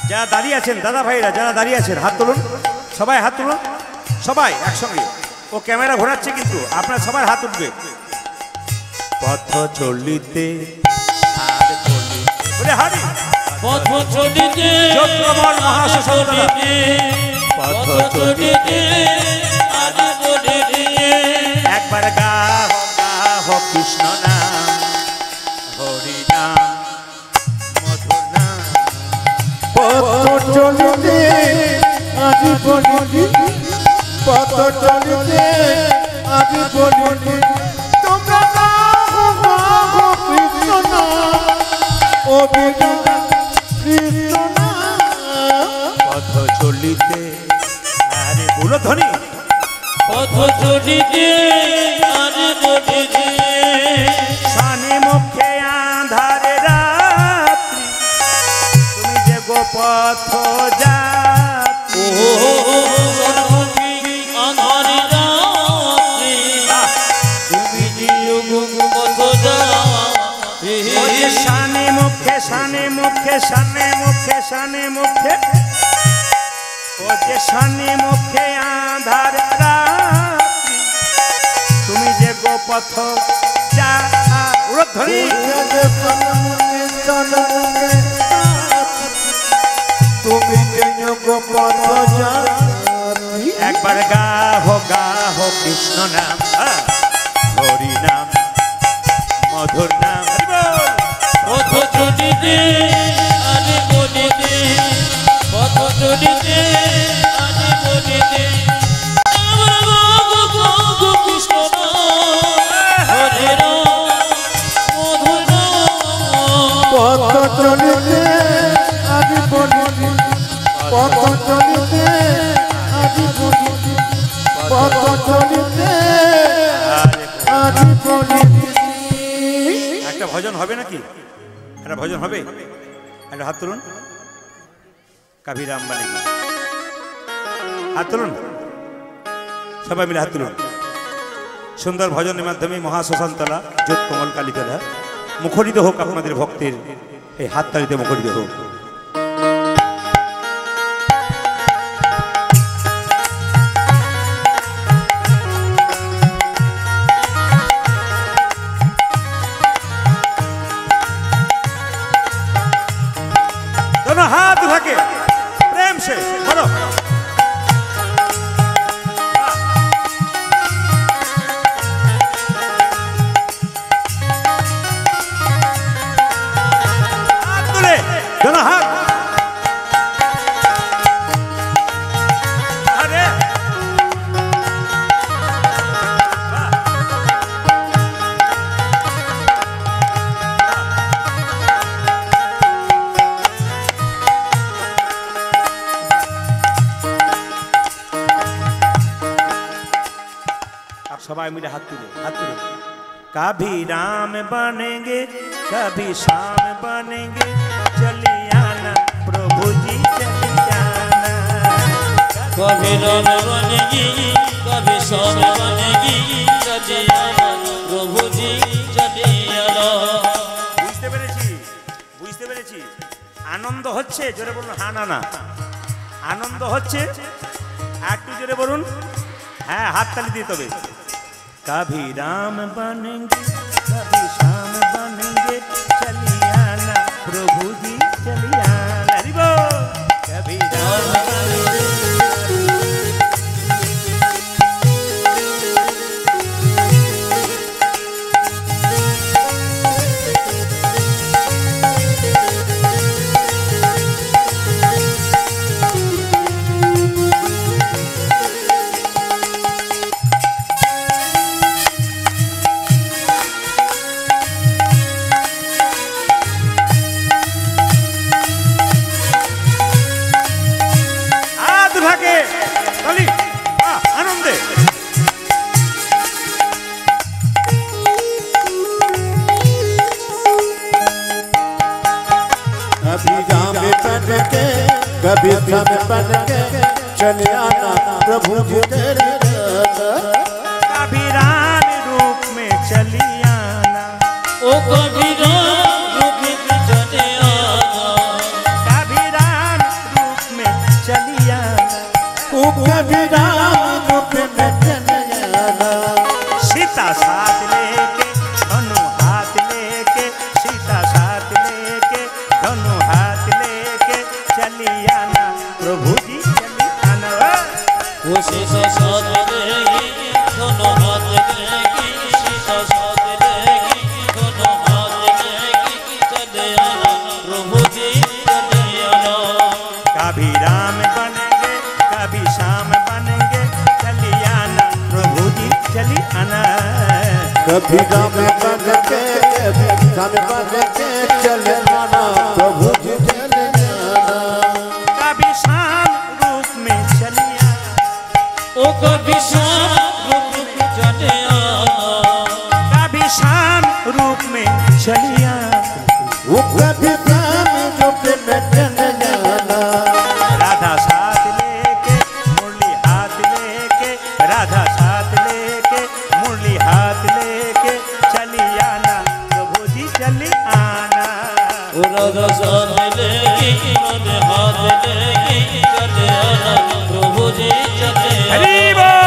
Speaker 1: যারা দাঁড়িয়ে আছেন দাদা ভাইরা যারা দাঁড়িয়ে আছেন হাত তুলুন সবাই হাত তুলুন সবাই একসঙ্গে ও ক্যামেরা ঘোরাচ্ছে কিন্তু আপনার সবার হাত উঠবে পথ চলিতে আর বলিতে হারি
Speaker 2: পথ চলিতে
Speaker 1: জোৎকমল মহাশ্মশান তলা।
Speaker 2: পথ চলিতে আমি বলিতে
Speaker 1: একবার গাহ গাহ কৃষ্ণ নাম হরি নাম মধুর নাম
Speaker 3: পথ চলিতে আজ বলিতে পথ চলিতে আজ বলিতে তোমরা গাহো গাহো কৃষ্ণ নাম ও বিনা কৃষ্ণ নাম
Speaker 1: পথ চলিতে আরে উলুধ্বনি
Speaker 2: পথ চলিতে আমি বলিতে
Speaker 1: শানে মুখে আঁধারে রাত্রি তুমি যে গো পথ যাত্রী
Speaker 2: ও সর্বী আঁধারি রাত্রি তুমি যোগ পথ যাত্রী
Speaker 1: ওই শানে মুখে শানে মুখে শানে মুখে শানে মুখে ও যে শানে মুখে আঁধার রাত্রি তুমি যে গো পথ উলুধ্বনি
Speaker 3: তুমি কেন গোপথ জানি
Speaker 1: एक बार गाहो कृष्ण नाम हरि नाम मधुर नाम
Speaker 2: পথ চলিতে আরে বলিতে পথ চলিতে আরে বলিতে আমার গো কৃষ্ণ হরে রাম মধুর নাম
Speaker 3: পথ চলিতে আজি বলিতে পথ চলিতে আজি বলিতে পথ চলিতে আজি বলিতে
Speaker 1: একটা ভজন হবে নাকি একটা ভজন হবে একটা হাত তুলুন কবি রাম বনেগি হাত তুলুন সবাই মিলে হাত তুলুন সুন্দর ভজনের মাধ্যমে মহাশ্মশানতলা জ্যোত কমল কালীতলা মুখরিত হোক আপনাদের ভক্তের এই হাততালিতে মুখরিত হোক दोनों हाथ उठा के प्रेम से बोलो हाथ तुले दोनों हाथ अरे सबाई मिले हाथ तुले कभी राम बनेंगे कभी शाम बनेंगे चली आना प्रभु जी चली आना
Speaker 2: कभी राम बनेगी कभी शाम बनेगी चली आना प्रभु जी चली आना
Speaker 1: বুঝতে পেরেছি আনন্দ হচ্ছে জোরে বলুন হ্যাঁ না না আনন্দ হচ্ছে একটু জোরে বলুন হ্যাঁ হাততালি দিয়ে তবে कभी राम बनेंगे कभी शाम बनेंगे चली आना प्रभु जी चली आना हरि बोल कभी राम बनेंगे आनंदे
Speaker 3: कभी राम बन के कभी राम बन के चले आना प्रभु जी तेरे
Speaker 1: कभी राम रूप में चली आना
Speaker 2: ओ कभी राम रूप में चले आना
Speaker 1: कभी राम रूप में चली आना
Speaker 3: ओ कभी राम रूप में चले आना
Speaker 1: सीता साथ लेके दोनों हाथ लेके सीता साथ लेके दोनों हाथ लेके चली आना प्रभु जी चली आना
Speaker 2: वो सीता साथ लेगी दोनों हाथ लेगी सीता साथ लेगी दोनों हाथ लेगी चले आना प्रभु जी चले आना
Speaker 1: कभी राम बनेंगे कभी शाम बनेंगे चली आना प्रभु जी चली आना
Speaker 3: कभी राम बन के कभी राम बन के चले आना प्रभु जी चले आना
Speaker 1: कभी शाम रूप में चली आना
Speaker 2: ओ कभी शाम रूप में चले आना
Speaker 1: कभी शाम रूप में चली आना
Speaker 3: वो कभी राम रूप में चले आना
Speaker 1: राधा साथ लेके मुरली हाथ लेके राधा साथ लेके मुरली हाथ लेके चली आना प्रभु जी चली आना
Speaker 2: ओ राधा साथ लेगी मेरे हाथ लेगी चले आना प्रभु जी चले
Speaker 1: हरि
Speaker 2: आना
Speaker 1: बोल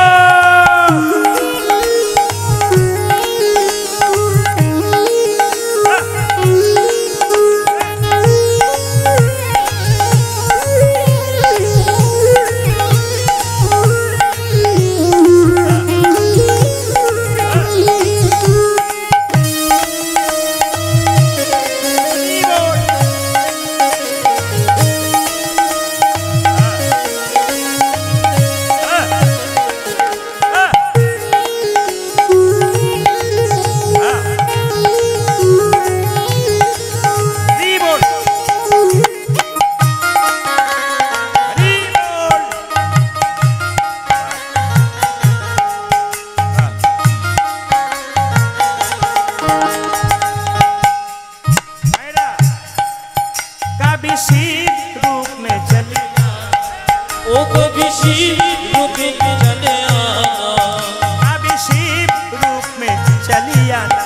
Speaker 2: कभी शिव रूप में चले आना
Speaker 1: कभी शिव रूप में चली आना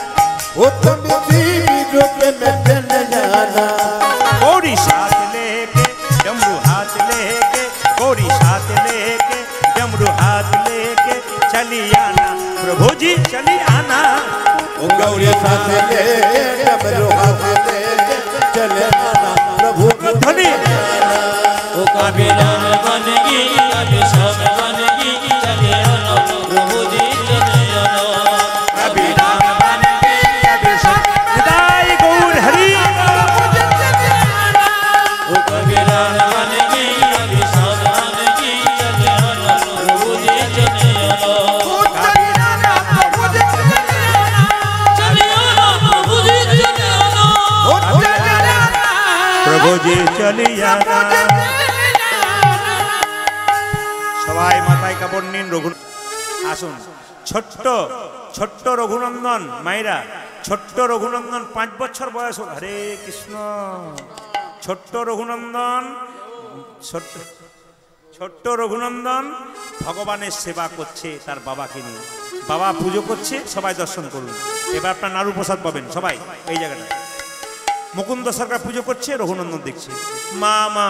Speaker 3: वो कभी शिव रूप में चले जाना
Speaker 1: गौरी साथ लेके डमरू हाथ लेके गौरी साथ लेके डमरू हाथ लेके चली आना प्रभु जी चली आना
Speaker 3: वो गौरी साथ लेके डमरू हाथ लेके चले आना प्रभु
Speaker 1: धनी
Speaker 2: वो कभी राम बनेगी कभी श्याम बनेगी चले आना प्रभु जी चले आना
Speaker 1: कभी राम बनेगी कभी श्याम निताई गौर हरि
Speaker 2: वो कभी राम बनेगी कभी श्याम बनेगी चले आना प्रभु जी चले आना
Speaker 1: कभी राम प्रभु जी
Speaker 2: चले आना प्रभु जी चले आना
Speaker 1: प्रभु जी चली आना সবাই মাথায় কাপড় নিন রঘু আসুন ছোট্ট ছোট্ট রঘুনন্দন মায়েরা ছোট্ট রঘুনন্দন 5 বছর বয়স হরে কৃষ্ণ ছোট্ট রঘুনন্দন ছোট্ট রঘুনন্দন ভগবানের সেবা করছে তার বাবাকে নিয়ে বাবা পুজো করছে সবাই দর্শন করুন এবার আপনার নাড়ু প্রসাদ পাবেন সবাই এই জায়গাটা মুকুন্দ সরকার পুজো করছে রঘুনন্দন দেখছে মা মা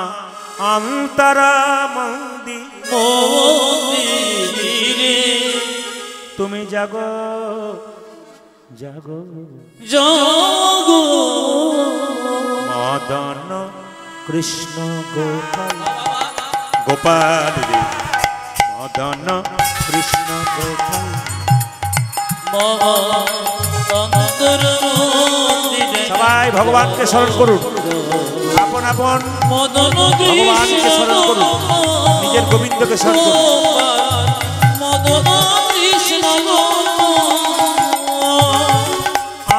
Speaker 1: অন্তরা মন্দি
Speaker 2: মন্দিরে
Speaker 1: তুমি জাগো জাগো
Speaker 2: জাগো
Speaker 1: মদন কৃষ্ণ গোপাল গোপাল রে মদন কৃষ্ণ গোপাল
Speaker 2: অন্তর মন্দিরে
Speaker 1: সবাই ভগবানকে স্মরণ করুন আপন আপন
Speaker 2: মদন
Speaker 1: ভগবানকে স্মরণ করুন নিজের গোবিন্দকে স্মরণ করুন
Speaker 2: মদন কৃষ্ণ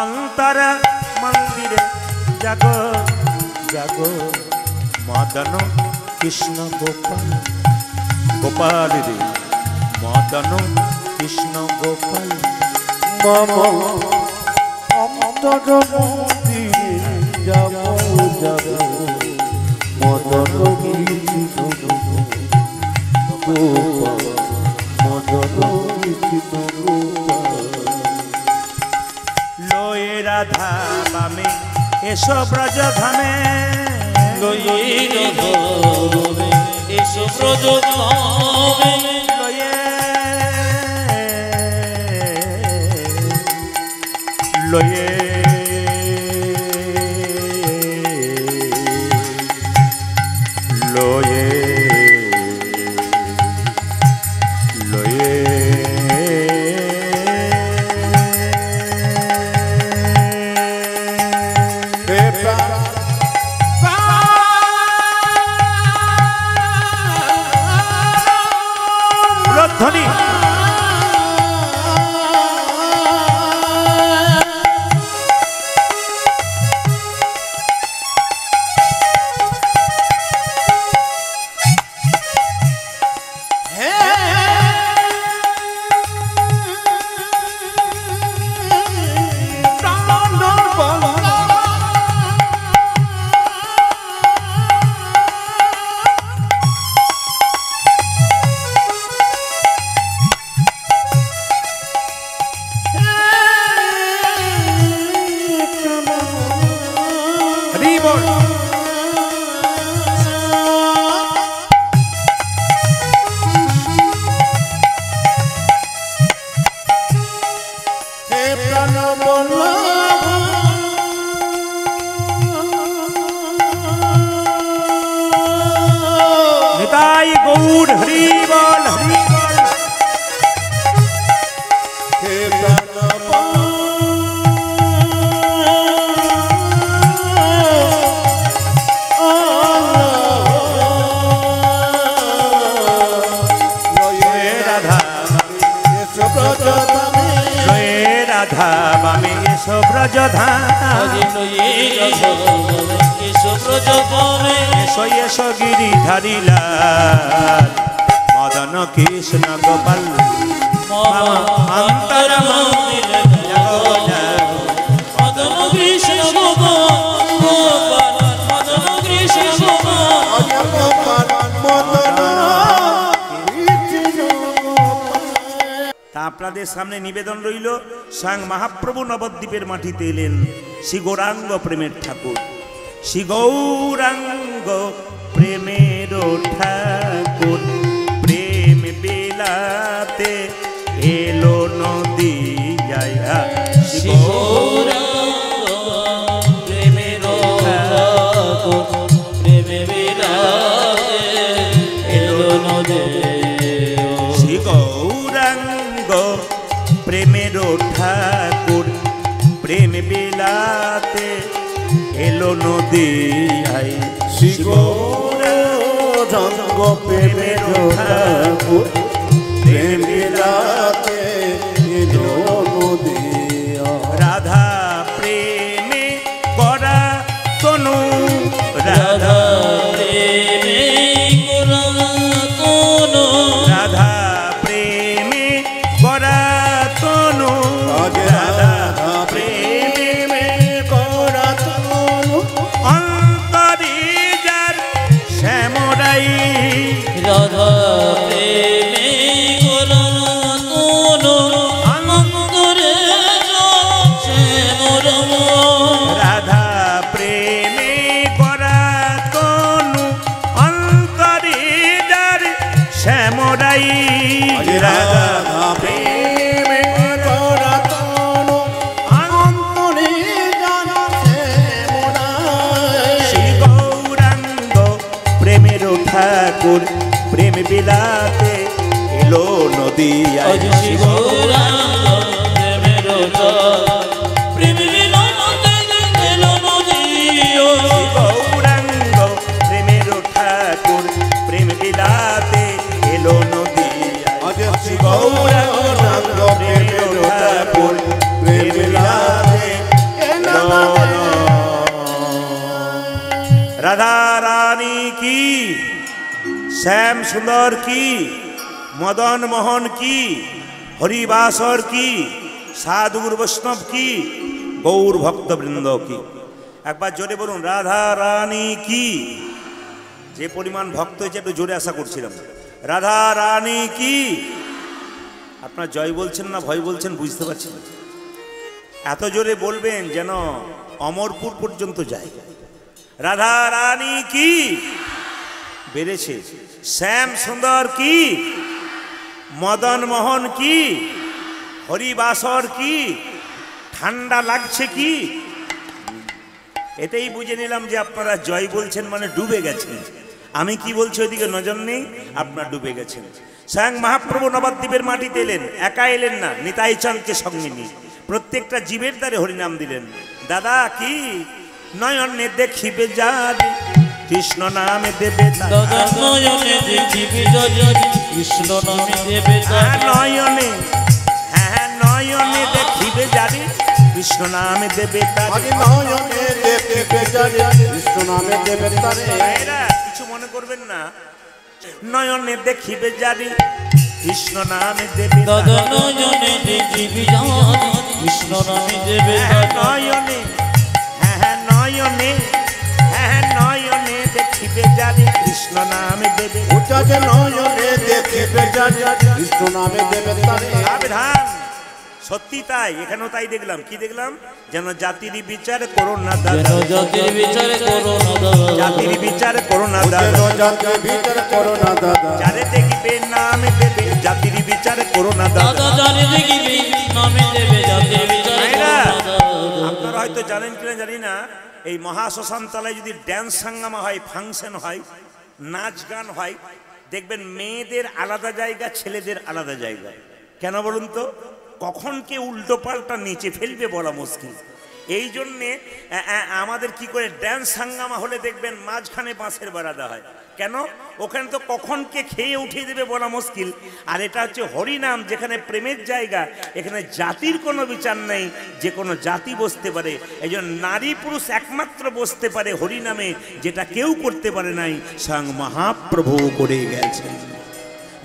Speaker 1: অন্তর মন্দিরে জাগো জাগো মদন কৃষ্ণ গোপাল গোপাল রে মদন কৃষ্ণ গোপাল
Speaker 3: মম অন্তর মন্দিরে যাব যাব মদন কৃষ্ণ গোপাল মদন কৃষ্ণ গোপাল
Speaker 1: লয়ে রাধা বামে এসো ব্রজ ধামে
Speaker 2: লইর ধরে এসো ব্রজ ধামে
Speaker 1: লয়ে লয়ে লয়ে লয়ে ধ্বনি নিতাই গৌর হরি বল হরি বল রাধা বামে এসো ব্রজ ধাম এসো এসো গিরিধারী লাল মদন কৃষ্ণ গোপাল মামা অন্তর মন্দিরে জাগো জাগো
Speaker 2: মদন কৃষ্ণ গোপাল মদন কৃষ্ণ গোপাল
Speaker 3: মদন
Speaker 1: আপনাদের সামনে নিবেদন রইল, স্বয়ং মহাপ্রভু নবদ্বীপের মাটিতে এলেন শ্রী গৌরাঙ্গ প্রেমের ঠাকুর। শ্রী গৌরাঙ্গ প্রেমের ঠাকুর প্রেম বিলাতে এলো নদী যাইয়া। শ্রী
Speaker 2: গৌরাঙ্গ প্রেমের ঠাকুর প্রেমে বিলাতে এলো নদী।
Speaker 1: শ্রী গৌরাঙ্গ প্রেমের ঠাকুর প্রেম বিলাতে এলো নদী আই।
Speaker 3: শ্রী গৌরাঙ্গ প্রেমের ঠাকুর প্রেম বিলাতে এলো নদী।
Speaker 1: রাধা প্রেমে করা তনু,
Speaker 2: রাধা প্রেমে করা তনু,
Speaker 1: রাধা প্রেমে করা তনু, রাধা প্রেমে
Speaker 3: করা তনু
Speaker 1: অন্তরে যার শ্যামরাই।
Speaker 2: রাধা প্রেমে করা তনু অন্তরে শ্যামরম।
Speaker 1: রাধা প্রেমে করা তনু অন্তরে যার শ্যামরাই। রাধা
Speaker 3: প্রেমে করা তনু অন্তরে যার শ্যামরাই।
Speaker 1: শ্রী গৌরাঙ্গ প্রেমের ঠাকুর প্রেম বিলাতে এলো নদী আই।
Speaker 2: শ্রী গৌরাঙ্গ প্রেমের ঠাকুর প্রেম বিলাতে এলো নদী।
Speaker 1: শ্রী গৌরাঙ্গ প্রেমের ঠাকুর প্রেম বিলাতে এলো নদী আই। শ্রী গৌরাঙ্গ প্রেমের ঠাকুর প্রেম বিলাতে এলো নদী। রাধা রানী কি, শ্যাম সুন্দর কি, মদন মোহন কি, হরিবাসর কি, সাধুগুর বৈষ্ণব কি, গৌর ভক্তবৃন্দ কি। একবার জোরে বলুন রাধা রানী কি। যে পরিমাণ ভক্ত হয়েছে একটু জোরে আশা করছিলাম। রাধা রানী কি। আপনার জয় বলছেন না ভয় বলছেন বুঝতে পারছেন। এত জোরে বলবেন যেন অমরপুর পর্যন্ত যায়। রাধা রানী কি বেড়েছে। শ্যাম সুন্দর কি, মদন মোহন কি, হরিবাসর কি, ঠান্ডা লাগছে কি। এটাই বুঝে নিলাম যে আপনারা জয় বলছেন মানে ডুবে গেছেন। আমি কি বলছি ওইদিকে নজর নেই, আপনারা ডুবে গেছেন। স্বয়ং মহাপ্রভু নবদ্বীপের মাটিতে এলেন, একা এলেন না, নিতাই চাঁদকে সঙ্গে নিয়ে প্রত্যেকটা জীবের দ্বারে হরিনাম দিলেন। দাদা কি নয়নে দেখিবে যার কৃষ্ণ নামে দেবে
Speaker 2: দাদা নয়নে দেখিবে যার কৃষ্ণ নামে দেবে তার।
Speaker 1: নয়নে, হ্যাঁ নয়নে দেখিবে যারে কৃষ্ণ নামে দেবে তার।
Speaker 3: নয়নে দেখিবে যারে কৃষ্ণ নামে দেবে তারে।
Speaker 1: ভাইরা কিছু মনে করবেন না, নয়নে দেখিবে যারে কৃষ্ণ নামে দেবে
Speaker 2: দাদা নয়নে দেখিবে যার কৃষ্ণ নামে দেবে তার।
Speaker 1: নয়নে, হ্যাঁ নয়নে, হ্যাঁ নয়নে দেখিবে যারে কৃষ্ণ নামে দেবে।
Speaker 3: উচ্চাতে নয়নে দেখিবে যারে কৃষ্ণ নামে দেবে তারে।
Speaker 1: সাবধান, সত্যি তাই, এখানেও তাই দেখলাম। কি দেখলাম? যেন জাতির বিচার করো না দাদা,
Speaker 2: যেন জাতির বিচার করো না দাদা,
Speaker 1: জাতির বিচার করো না দাদা,
Speaker 3: যেন জাতির বিচার করো না দাদা।
Speaker 1: যারে দেখিবে নামে দেবে জাতির বিচার করো না দাদা।
Speaker 2: দাদা যারে দেখিবে নামে দেবে জাতির বিচার করো না দাদা।
Speaker 1: আপনারা হয়তো জানেন কিনা জানি না, এই মহাশ্মশান তলায় যদি ড্যান্স হাঙ্গামা হয়, ফাংশন হয়, নাচ গান হয়, দেখবেন মেয়েদের আলাদা জায়গা, ছেলেদের আলাদা জায়গা। কেন বলুন তো? কখন কে উল্টো পাল্টা নিচে ফেলবে বলা মুশকিল। এই জন্যে আমাদের কি করে ড্যান্স হাঙ্গামা হলে দেখবেন মাঝখানে বাঁশের বারাদা হয়। কেন? ওখানে তো কখন কে খেয়ে উঠিয়ে দেবে বলা মুশকিল। আর এটা হচ্ছে হরিনাম, যেখানে প্রেমের জায়গা, এখানে জাতির কোনো বিচার নেই, যে কোনো জাতি বসতে পারে। এই জন্য নারী পুরুষ একমাত্র বসতে পারে হরিনামে, যেটা কেউ করতে পারে নাই, স্বয়ং মহাপ্রভু করে গেছেন।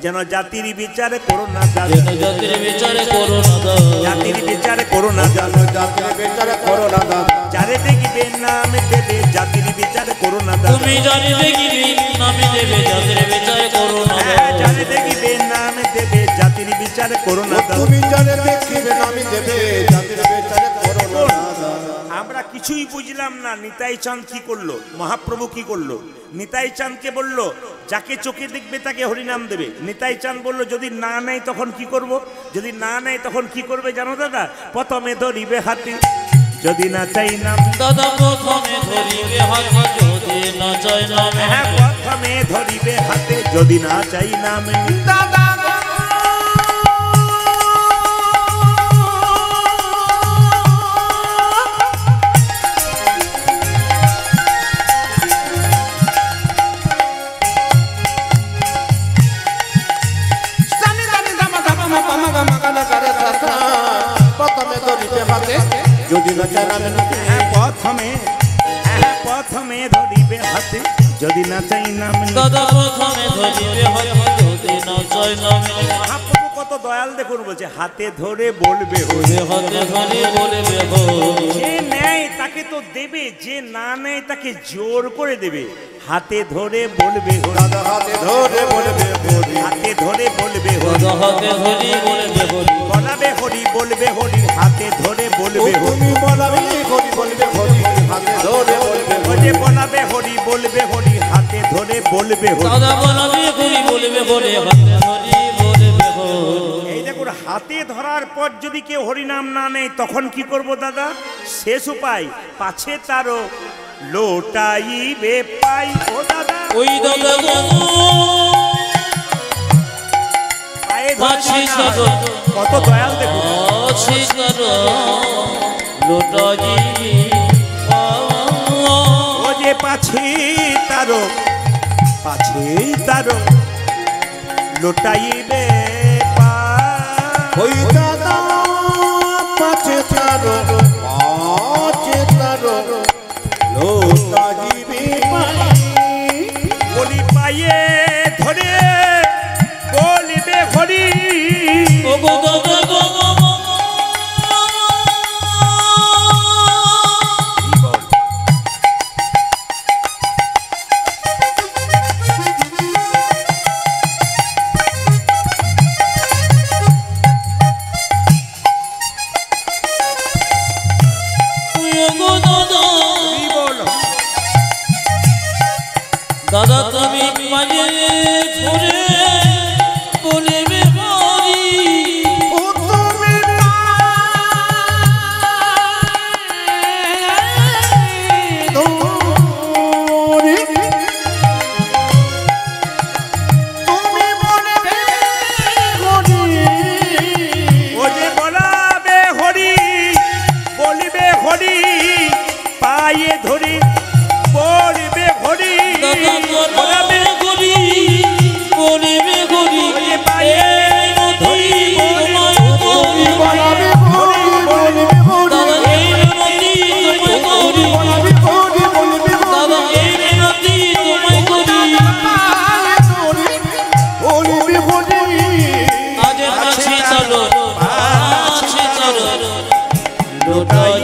Speaker 1: যেন জাতির বিচারে করো না দাদা,
Speaker 2: যেন জাতির বিচার করো না দাদা,
Speaker 1: জাতির বিচার করো না
Speaker 3: যেন
Speaker 1: দাদা,
Speaker 3: জাতির বিচার করো না দাদা।
Speaker 1: যারে দেখিবে নামে দেবে জাতির বিচার করো না দাদা।
Speaker 2: তুমি জানি দেখিবি নামে দেবে জাতির বিচার করো না
Speaker 1: হ্যাঁ,
Speaker 2: দাদা।
Speaker 1: যারে দেখিবে নামে দেবে জাতির বিচার বিচার করো না দাদা।
Speaker 3: তুমি জানে দেখিবে নামি দেবে জাতির বিচার করো না দাদা।
Speaker 1: আমরা কিছুই বুঝলাম না নিতাই চাঁদ কি করলো, মহাপ্রভু কি করলো। নিতাই চাঁদকে বললো যাকে চোখে দেখবে তাকে হরিনাম দেবে। নিতাই চাঁদ বললো যদি না নেয় তখন কি করব, যদি না নেয় তখন কি করবে জানো দাদা? প্রথমে ধরিবে হাতে যদি না চাই নাম।
Speaker 2: দাদা প্রথমে ধরিবে হাতে যদি না চাই নাম।
Speaker 1: হ্যাঁ প্রথমে ধরিবে হাতে যদি না চাই নাম। দাদা
Speaker 3: প্রথমে ধরিবে হাতে যদি না চাই নাম।
Speaker 1: হ্যাঁ প্রথমে ধরিবে হাতে যদি না চাই নাম।
Speaker 2: দাদা প্রথমে ধরিবে হাতে যদি না চাই নাম।
Speaker 1: মহাপ্রভু কত দয়াল দেখুন, বলছে হাতে ধরে বলবে
Speaker 2: ওরে হাতে ধরে বলবে হো।
Speaker 1: যে নেয় তাকে তো দেবে, যে না নেয় তাকে জোর করে দেবে। হাতে ধরে বলবে হো
Speaker 3: দাদা হাতে ধরে বলবে হরি।
Speaker 1: হাতে ধরে বলবে হো
Speaker 2: দাদা হাতে ধরে বলবে হরি।
Speaker 1: বলাবে হরি বলবে হরি হাতে ধরে বলবে হরি।
Speaker 3: তুমি বলাবে হরি বলবে হরি হাতে ধরে বলবে হরি।
Speaker 1: ওরে বলাবে হরি বলবে হরি হাতে ধরে বলবে হরি।
Speaker 2: দাদা বলাবে হরি বলবে হরি হাতে ধরে বলবে হরি।
Speaker 1: এই দেখুন হাতে ধরার পর যদি কেউ হরিনাম না নেয় তখন কি করব দাদা? শেষ উপায় পাছে তারও লোটাইবে পাই। ও দাদা
Speaker 2: ওই দাদা গো
Speaker 1: পায়ে
Speaker 2: পাছে
Speaker 1: ধরছি
Speaker 2: তারও
Speaker 1: কত দয়াল দেখুন।
Speaker 2: আছে তারও লোটাইবে
Speaker 1: ও যে পাছে তারও লোটাইবে পাই।
Speaker 3: ওই দাদা পাছে তারো লোটা জিবি পাই।
Speaker 1: বলি পায়ে ধরে বলিবে হরি।
Speaker 2: ও গো দাদা গো দাদা তুমি পায়ে ধরে বলিবে হরি।
Speaker 3: ও তুমি ধরি তুমি বলবে হরি।
Speaker 1: ও যে বলাবে হরি বলিবে হরি পায়ে ধরে বলিবে হরি।
Speaker 2: দাদা বলাবে হরি বলিবে হরি
Speaker 1: পায়ে
Speaker 2: ধরি তোমায় করি।
Speaker 3: বলাবে হরি বলবে
Speaker 2: দাদা
Speaker 3: হরি।
Speaker 2: এই মিনতি তোমায় করি।
Speaker 3: বলাবে হরি বলবে
Speaker 2: দাদা এই মিনতি তোমায় করি।
Speaker 3: বলবে হরি।
Speaker 2: আজ আছে চলো আছে চলো লোটাই